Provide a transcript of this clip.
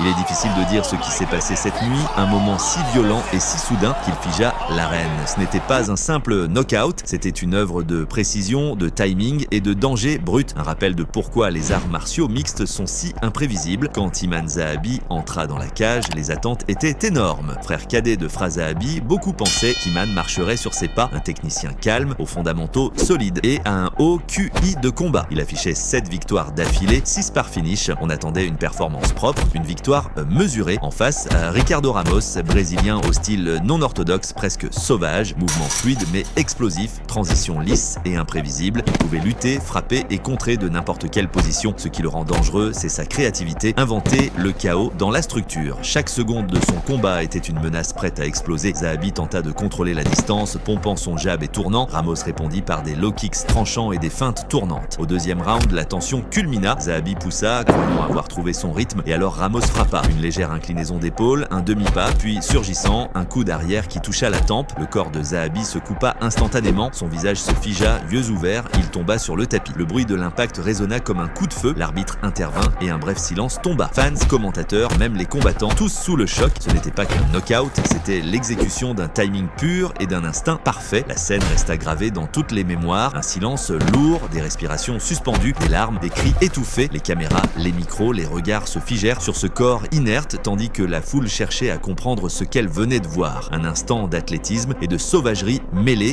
Il est difficile de dire ce qui s'est passé cette nuit, un moment si violent et si soudain qu'il figea l'arène. Ce n'était pas un simple knockout, c'était une œuvre de précision, de timing et de danger brut. Un rappel de pourquoi les arts martiaux mixtes sont si imprévisibles. Quand Iman Zahabi entra dans la cage, les attentes étaient énormes. Frère cadet de Fra Zahabi, beaucoup pensaient qu'Iman marcherait sur ses pas, un technicien calme, aux fondamentaux solides et à un haut QI de combat. Il affichait 7 victoires d'affilée, 6 par finish. On attendait une performance propre, une victoire mesurée. En face, Ricardo Ramos, brésilien au style non orthodoxe, presque sauvage, mouvement fluide mais explosif, transition lisse et imprévisible. Il pouvait lutter, frapper et contrer de n'importe quelle position. Ce qui le rend dangereux, c'est sa créativité, inventer le chaos dans la structure. Chaque seconde de son combat était une menace prête à exploser. Zahabi tenta de contrôler la distance, pompant son jab et tournant. Ramos répondit par des low kicks tranchants et des feintes tournantes. Au deuxième round, la tension culmina. Zahabi poussa, croyant avoir trouvé son rythme, et alors Ramos frappa. Une légère inclinaison d'épaule, un demi-pas, puis surgissant, un coup d'arrière qui toucha la tempe. Le corps de Zahabi se coupa instantanément. Son visage se figea, yeux ouverts, il tomba sur le tapis. Le bruit de l'impact résonna comme un coup de feu. L'arbitre intervint et un bref silence tomba. Fans, commentateurs, même les combattants, tous sous le choc. Ce n'était pas qu'un knockout, c'était l'exécution d'un timing pur et d'un instinct parfait. La scène resta gravée dans toutes les mémoires. Un silence lourd, des respirations suspendues, des larmes, des cris étouffés. Les caméras, les micros, les regards se figèrent sur ce corps inerte tandis que la foule cherchait à comprendre ce qu'elle venait de voir. Un instant d'athlétisme et de sauvagerie mêlés.